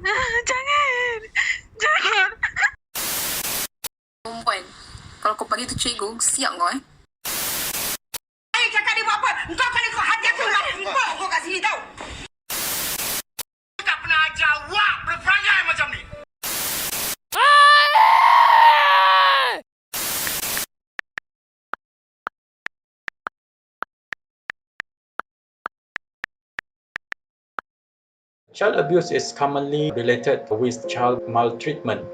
Jangan. Jangan. Perempuan. Kalau kau panggil tu cikgu, siap kau Cakap dia buat apa? Engkau kena kau hati aku lah. Engkau kat sini tau. Tak pernah ajar awak berperangai macam ni. Child abuse is commonly related with child maltreatment,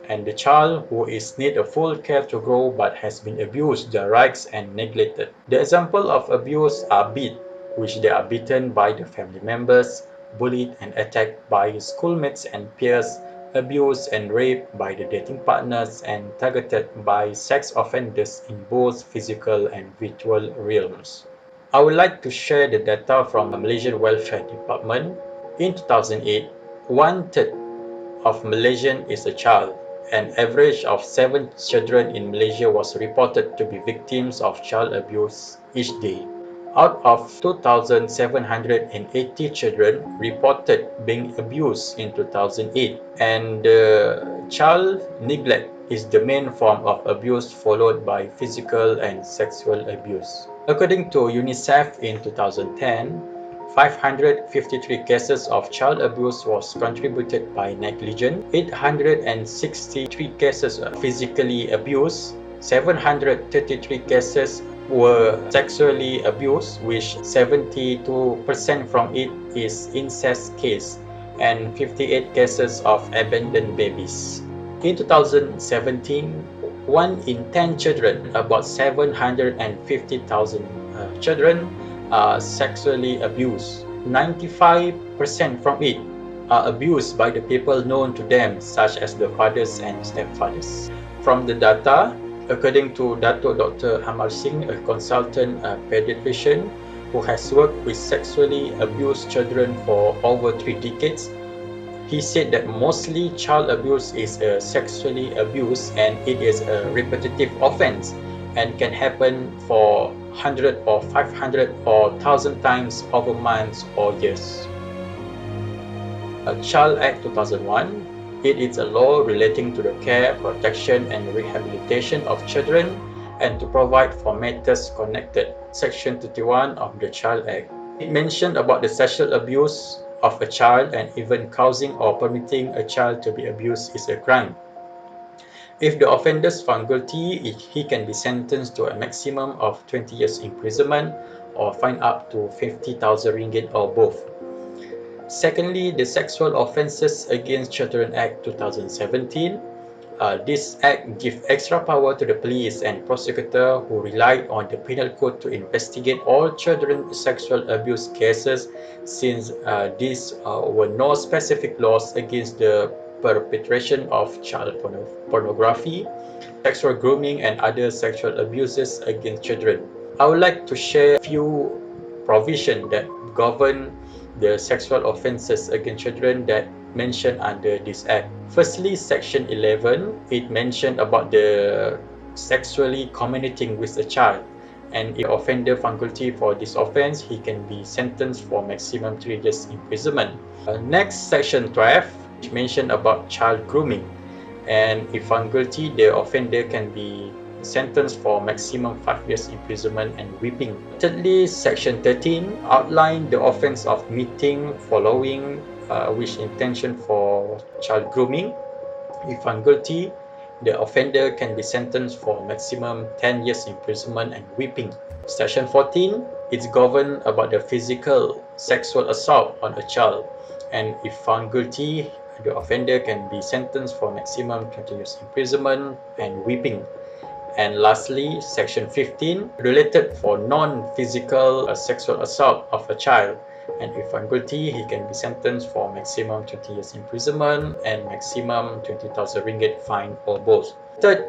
and the child who is need a full care to grow but has been abused their rights and neglected. The example of abuse are beat, which they are beaten by the family members, bullied and attacked by schoolmates and peers, abused and raped by the dating partners, and targeted by sex offenders in both physical and virtual realms. I would like to share the data from the Malaysian Welfare Department. In 2008, one-third of Malaysians is a child. An average of 7 children in Malaysia was reported to be victims of child abuse each day. Out of 2,780 children reported being abused in 2008, and child neglect is the main form of abuse, followed by physical and sexual abuse. According to UNICEF in 2010, 553 cases of child abuse was contributed by negligence, 863 cases of physically abuse, 733 cases were sexually abused, which 72% from it is incest case, and 58 cases of abandoned babies. In 2017, 1 in 10 children, about 750,000 children, are sexually abused. 95% from it are abused by the people known to them, such as the fathers and stepfathers. From the data, according to Dr. Amar Singh, a consultant pediatrician who has worked with sexually abused children for over 3 decades, he said that mostly child abuse is sexually abuse, and it is a repetitive offense and can happen for 100 or 500 or 1,000 times over months or years. Child Act 2001, it is a law relating to the care, protection and rehabilitation of children and to provide for matters connected. Section 31 of the Child Act. It mentioned about the sexual abuse of a child, and even causing or permitting a child to be abused is a crime. If the offender is found guilty, he can be sentenced to a maximum of 20 years imprisonment or fine up to 50,000 ringgit or both. Secondly, the Sexual Offences Against Children Act 2017. This act gives extra power to the police and prosecutor who relied on the penal code to investigate all children sexual abuse cases, since these were no specific laws against the perpetration of child pornography, sexual grooming and other sexual abuses against children. I would like to share a few provisions that govern the sexual offences against children that mentioned under this act. Firstly, section 11, it mentioned about the sexually communicating with a child, and if the offender found guilty for this offence, he can be sentenced for maximum 3 years imprisonment. Next, section 12, which mentioned about child grooming, and if found guilty, the offender can be sentenced for maximum 5 years imprisonment and whipping. Thirdly, section 13 outlined the offence of meeting, following, with intention for child grooming. If found guilty, the offender can be sentenced for maximum 10 years imprisonment and whipping. Section 14, it's governed about the physical sexual assault on a child, and if found guilty, the offender can be sentenced for maximum 20 years imprisonment and whipping. And lastly, section 15, related for non-physical sexual assault of a child, and if found guilty, he can be sentenced for maximum 20 years imprisonment and maximum 20,000 ringgit fine or both. Third,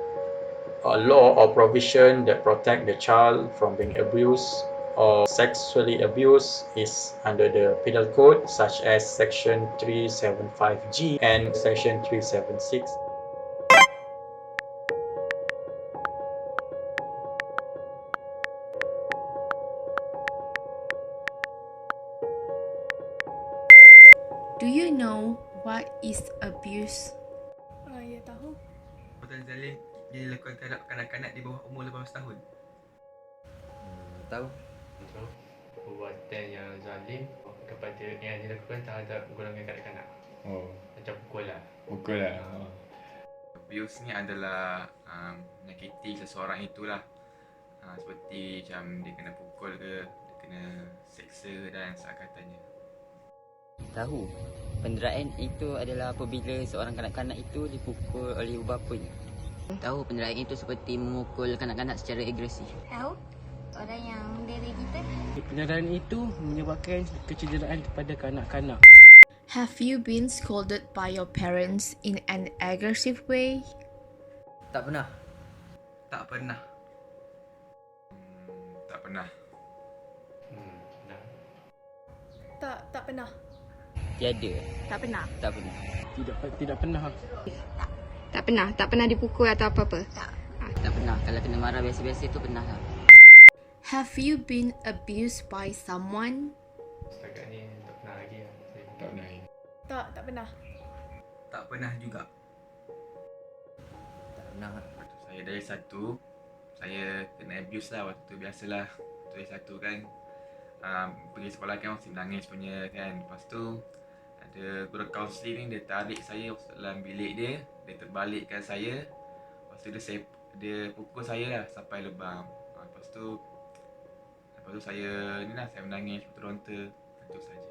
a law or provision that protect the child from being abused or sexually abused is under the penal code, such as section 375G and section 376. Do you know What is abuse? Ya tahu. Perbuatan zalim dilakukan terhadap kanak-kanak di bawah umur 18 tahun. Tahu. Betul. Perbuatan yang zalim kepada yang dilakukan terhadap golongan kanak-kanak. Oh, Macam pukul lah. pukul lah. Abuse ni adalah menyakiti seseorang itulah. Seperti macam dia kena pukul ke, dia kena seksa dan sekatannya. Tahu. Penderaan itu adalah apabila seorang kanak-kanak itu dipukul oleh ibu bapanya. Tahu, penderaan itu seperti memukul kanak-kanak secara agresif. Tahu? Orang yang mendera kita. Penderaan itu menyebabkan kecederaan kepada kanak-kanak. Have you been scolded by your parents in an aggressive way? Tak pernah. Tak pernah. Tak pernah. Nah. Tak pernah. Tiada. Tak pernah. Tak pernah. Tidak pernah. Tak pernah. Tak pernah dipukul atau apa-apa. Tak pernah. Kalau kena marah biasa-biasa tu pernah lah. Have you been abused by someone? Setakat ni tak pernah lagi lah. Tak pernah. Tak pernah. Tak pernah juga. Tak pernah. Saya dari satu, saya kena abuse lah waktu tu. Biasalah dari satu kan, pergi sekolah kan mesti menangis punya kan. Lepas tu ada guru kaunseling ni, dia tarik saya masuk dalam bilik dia, dia terbalikkan saya. Lepas tu dia pukul saya lah sampai lebam. Lepas tu saya ni lah, saya menangis beronta. Itu saja.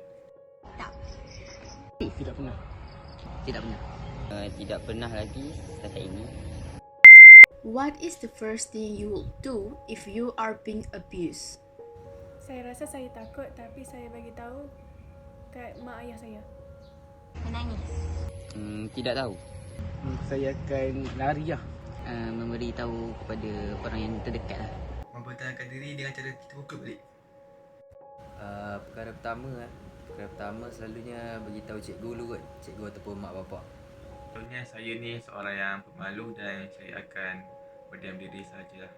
Tidak pernah. Tidak pernah. Tidak pernah lagi setakat ini. What is the first thing you will do if you are being abused? Saya rasa saya takut, tapi saya bagi tahu kat mak ayah saya. Menangis. Tidak tahu. Saya akan lari lah. Memberi tahu kepada orang yang terdekat lah. Mempertahankan diri dengan cara kita pukul balik. Perkara pertama selalunya bagi tahu cikgu dulu kot. Cikgu ataupun mak bapak. Contohnya saya ni seorang yang pemalu dan saya akan berdiam diri sahajalah.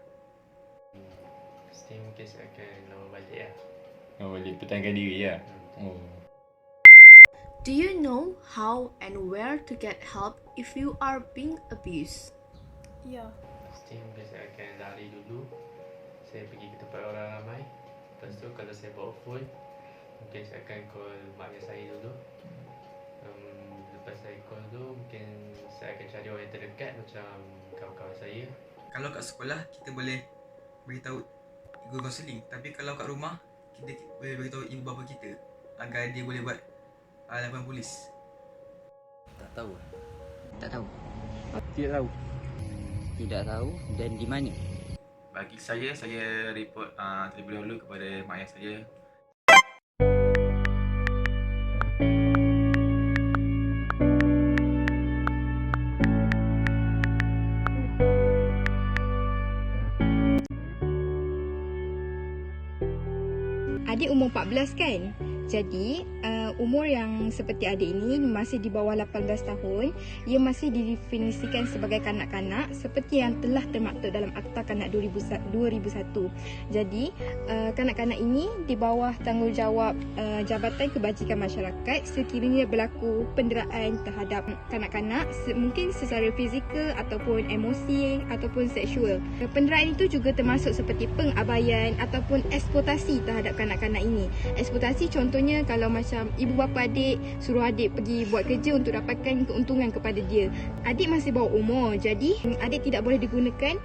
Mesti mungkin saya akan lawan balik lah. Oh, boleh pertahankan diri lah. Oh. Do you know how and where to get help if you are being abused? Ya. Mesti mungkin saya akan lari dulu. Saya pergi ke tempat orang ramai. Lepas tu kalau saya bawa phone, mungkin saya akan call mak ayah saya dulu. Lepas saya call tu, mungkin saya akan cari orang yang terdekat macam kawan-kawan saya. Kalau kat sekolah kita boleh beritahu guru kaunseling, tapi kalau kat rumah kita boleh beritahu ibu bapa kita agar dia boleh buat laporan polis. Tak tahu. Tak tahu. Tidak tahu. Tidak tahu dan di mana. Bagi saya report terlebih dahulu kepada mak ayah saya. Adik umur 14 kan? Jadi, umur yang seperti adik ini masih di bawah 18 tahun. Ia masih didefinisikan sebagai kanak-kanak seperti yang telah termaktub dalam Akta Kanak 2001. Jadi, kanak-kanak ini di bawah tanggungjawab Jabatan Kebajikan Masyarakat sekiranya berlaku penderaan terhadap kanak-kanak mungkin secara fizikal ataupun emosi ataupun seksual. Penderaan itu juga termasuk seperti pengabaian ataupun eksploitasi terhadap kanak-kanak ini. Eksploitasi contohnya kalau macam ibu bapa adik suruh adik pergi buat kerja untuk dapatkan keuntungan kepada dia. Adik masih bawah umur, jadi adik tidak boleh digunakan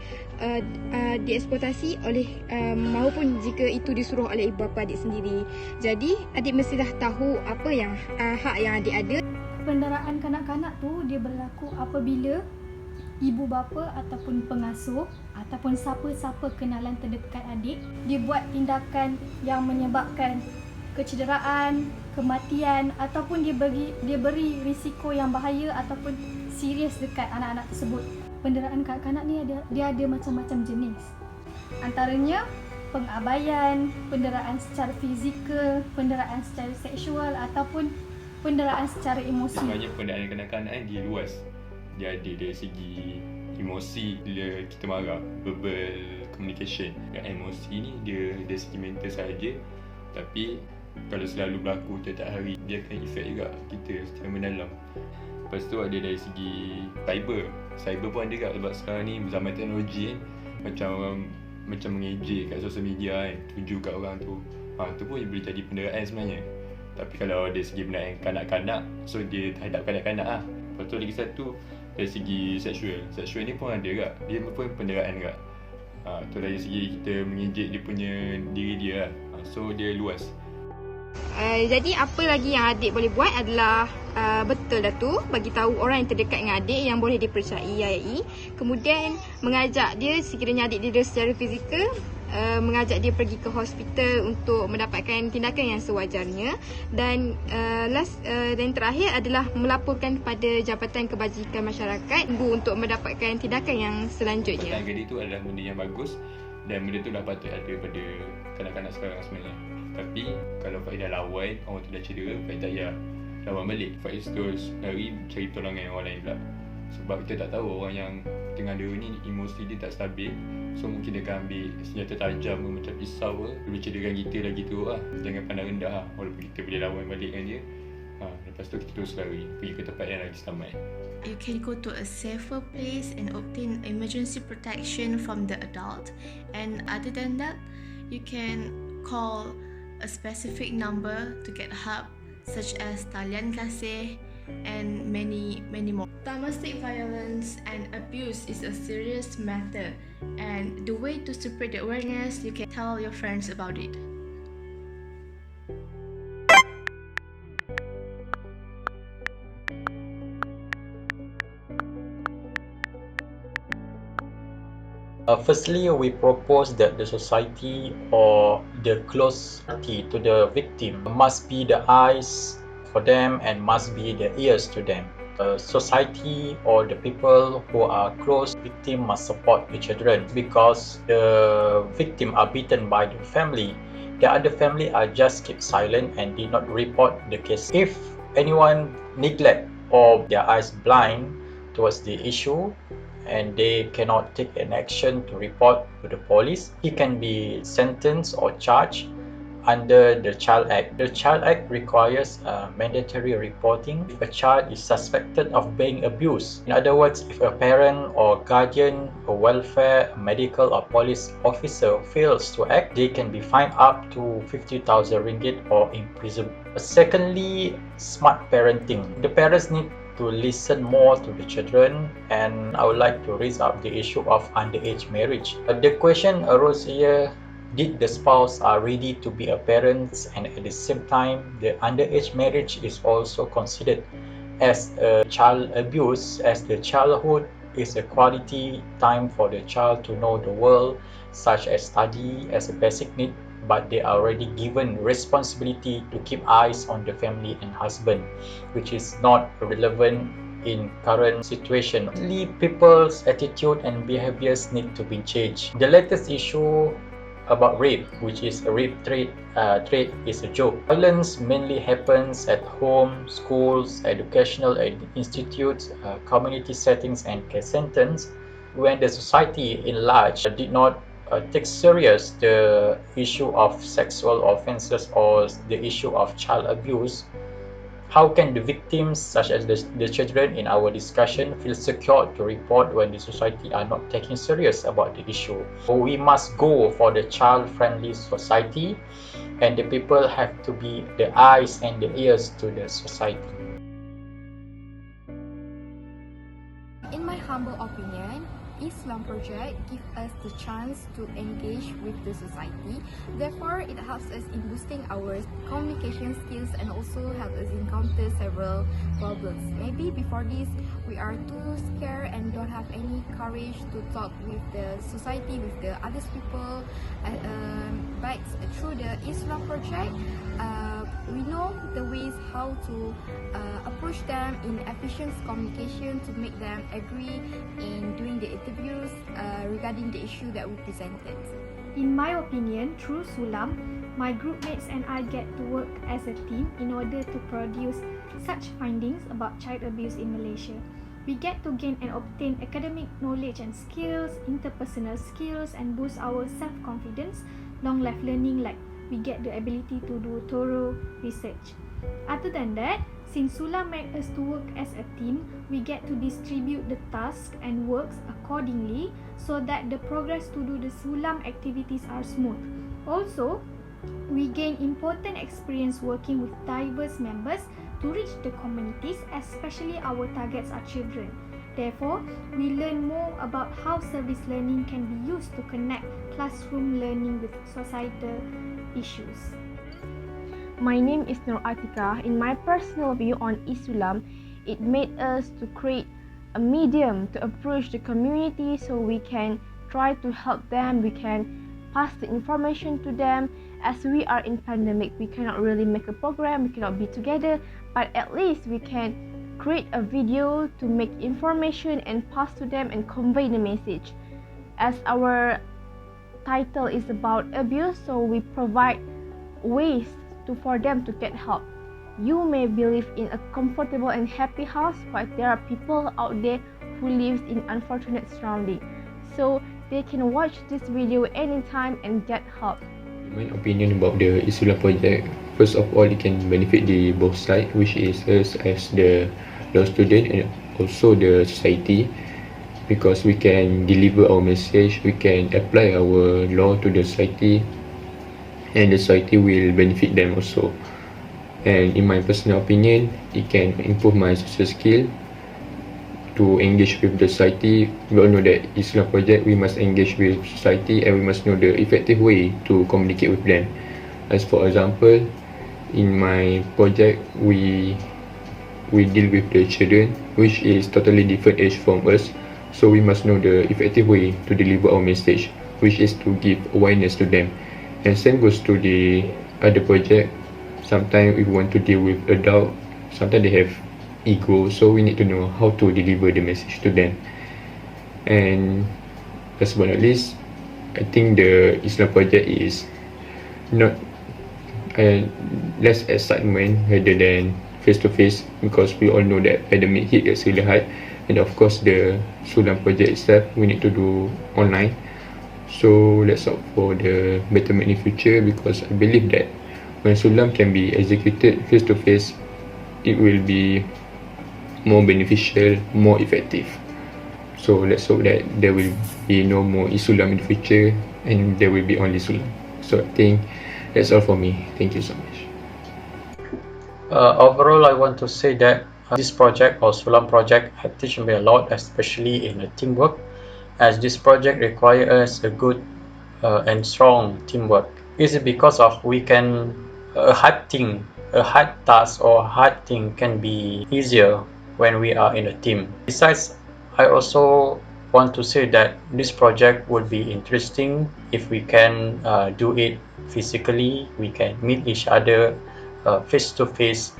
dieksploitasi oleh maupun jika itu disuruh oleh ibu bapa adik sendiri. Jadi adik mestilah tahu apa yang hak yang adik ada. Penderaan kanak-kanak tu dia berlaku apabila ibu bapa ataupun pengasuh ataupun siapa-siapa kenalan terdekat adik dia buat tindakan yang menyebabkan kecederaan, kematian ataupun dia beri risiko yang bahaya ataupun serius dekat anak-anak tersebut. Penderaan kanak-kanak ni dia ada macam-macam jenis. Antaranya pengabaian, penderaan secara fizikal, penderaan secara seksual ataupun penderaan secara emosi. Sebenarnya penderaan kanak-kanak dia luas. Dia ada dari segi emosi, bila kita marah, verbal communication. Dan emosi ni dia dari segi mental sahaja, tapi Kalau selalu berlaku tiap-tiap hari, dia akan efek juga kita secara mendalam. Lepas tu ada dari segi cyber pun ada juga, sebab sekarang ni zaman teknologi macam orang macam mengejek kat sosial media kan, tuju kat orang tu. Tu pun boleh jadi penderaan sebenarnya. Tapi kalau dari segi penderaan kanak-kanak, so dia terhadap kanak-kanak lah. Lepas tu lagi satu dari segi seksual ni pun ada juga, dia pun penderaan juga. Tu dari segi kita mengejek dia punya diri dia lah. So dia luas. Jadi apa lagi yang adik boleh buat adalah betul dah tu, bagi tahu orang yang terdekat dengan adik yang boleh dipercayai. Kemudian mengajak dia sekiranya adik dia secara fizikal, mengajak dia pergi ke hospital untuk mendapatkan tindakan yang sewajarnya. Dan dan terakhir adalah melaporkan kepada Jabatan Kebajikan Masyarakat untuk mendapatkan tindakan yang selanjutnya. Pertanyaan itu adalah benda yang bagus dan benda tu dah patut ada pada kanak-kanak sekarang sebenarnya. Tapi kalau Faiz dah lawan, orang tu dah cedera, Faiz tak payah lawan balik. Faiz terus lari cari pertolongan orang lain pula. Sebab kita tak tahu orang yang tengah ada ni emosi dia tak stabil. So mungkin dia akan ambil senjata tajam macam pisau ke, boleh cederakan kita lagi tu lah. Jangan pandang rendah lah, walaupun kita boleh lawan balik dengan dia. Lepas tu kita terus lari pergi ke tempat yang lagi selamat. You can go to a safer place and obtain emergency protection from the adult. And other than that, you can call a specific number to get help, such as talian kasih and many more. Domestic violence and abuse is a serious matter, and the way to spread the awareness, you can tell your friends about it. Firstly, we propose that the society or the close party to the victim must be the eyes for them and must be the ears to them. Society or the people who are close victim must support the children, because the victim are beaten by the family. The other family are just keep silent and did not report the case. If anyone neglect or their eyes blind towards the issue, and they cannot take an action to report to the police, he can be sentenced or charged under the Child Act. The Child Act requires mandatory reporting if a child is suspected of being abused. In other words, if a parent or guardian, a welfare, medical or police officer fails to act, they can be fined up to 50,000 ringgit or imprisoned. Secondly, smart parenting. The parents need to listen more to the children, and I would like to raise up the issue of underage marriage. The question arose here, did the spouse are ready to be a parent, and at the same time the underage marriage is also considered as a child abuse, as the childhood is a quality time for the child to know the world, such as study as a basic need, but they are already given responsibility to keep eyes on the family and husband, which is not relevant in current situation. Only people's attitude and behaviors need to be changed. The latest issue about rape, which is a rape trade is a joke. Violence mainly happens at home, schools, educational institutes, community settings and care centers. When the society in large did not take serious the issue of sexual offences or the issue of child abuse, how can the victims, such as the children in our discussion, feel secure to report when the society are not taking serious about the issue? So we must go for the child-friendly society, and the people have to be the eyes and the ears to the society. In my humble opinion, Esulam project gives us the chance to engage with the society. Therefore, it helps us in boosting our communication skills and also helps us encounter several problems. Maybe before this, we are too scared and don't have any courage to talk with the society, with the other people. But through the Esulam project, we know the ways how to approach them in efficient communication to make them agree in doing the interviews regarding the issue that we presented. In my opinion, through Sulam, my group mates and I get to work as a team in order to produce such findings about child abuse in Malaysia. We get to gain and obtain academic knowledge and skills, interpersonal skills, and boost our self-confidence, long life learning like we get the ability to do thorough research. Other than that, since Esulam made us to work as a team, we get to distribute the tasks and works accordingly so that the progress to do the Esulam activities are smooth. Also, we gain important experience working with diverse members to reach the communities, especially our targets are children. Therefore, we learn more about how service learning can be used to connect classroom learning with societal issues. My name is Nur Atika. In my personal view on Esulam, it made us to create a medium to approach the community so we can try to help them, we can pass the information to them. As we are in pandemic, we cannot really make a program, we cannot be together, but at least we can create a video to make information and pass to them and convey the message. As our title is about abuse, so we provide ways for them to get help. You may believe in a comfortable and happy house, but there are people out there who lives in unfortunate surroundings. So they can watch this video anytime and get help. My opinion about the Esulam project, first of all, it can benefit the both side, which is us as the law student and also the society, because we can deliver our message, we can apply our law to the society, and the society will benefit them also. And in my personal opinion, it can improve my social skill to engage with the society. We all know that Esulam project, we must engage with society and we must know the effective way to communicate with them. As for example, in my project, we deal with the children, which is totally different age from us. So we must know the effective way to deliver our message, which is to give awareness to them. And same goes to the other project. Sometimes we want to deal with adult, sometimes they have ego, so we need to know how to deliver the message to them. And last but not least, I think the Esulam project is not less excitement rather than face-to-face, because we all know that pandemic hit us really hard, and of course the Esulam project itself we need to do online. So let's hope for the betterment in future, because I believe that when Esulam can be executed face-to-face, it will be more beneficial, more effective. So let's hope that there will be no more Esulam in the future and there will be only Esulam. So I think that's all for me. Thank you so much. Overall, I want to say that this project or Esulam project had teach me a lot, especially in the teamwork, as this project requires a good and strong teamwork. Is it because of we can a hard task or hard thing can be easier when we are in a team. Besides, I also want to say that this project would be interesting if we can do it physically. We can meet each other face to face,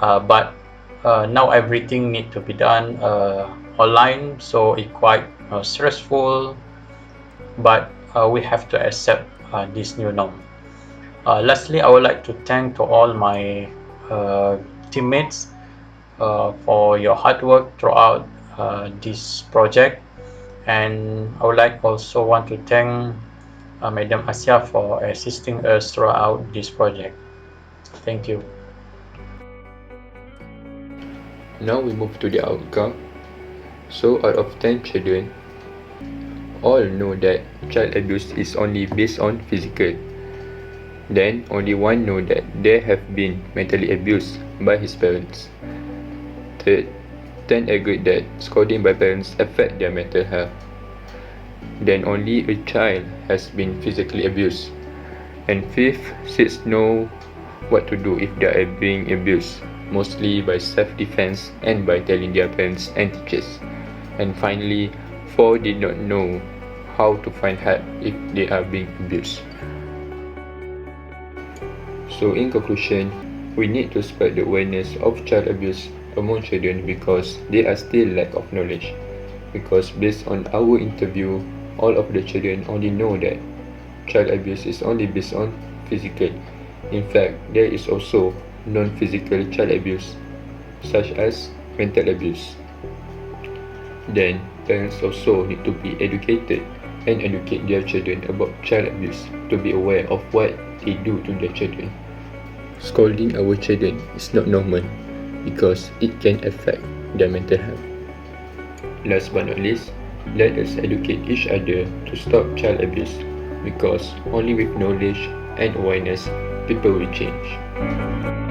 but now everything need to be done online, so it's quite stressful, but we have to accept this new norm. Lastly, I would like to thank to all my teammates for your hard work throughout this project, and I would like also want to thank Madam Asia for assisting us throughout this project. Thank you. Now we move to the outcome. So out of 10 children, all know that child abuse is only based on physical. Then only one know that they have been mentally abused by his parents. Third, 10 agreed that scolding by parents affect their mental health. Then only a child has been physically abused. And fifth, 6 know what to do if they are being abused, mostly by self-defense and by telling their parents and teachers. And finally, 4 did not know how to find help if they are being abused. So in conclusion, we need to spread the awareness of child abuse among children because they are still lack of knowledge. Because based on our interview, all of the children only know that child abuse is only based on physical. In fact, there is also non-physical child abuse, such as mental abuse. Then, parents also need to be educated and educate their children about child abuse to be aware of what they do to their children. Scolding our children is not normal because it can affect their mental health. Last but not least, let us educate each other to stop child abuse because only with knowledge and awareness people will change.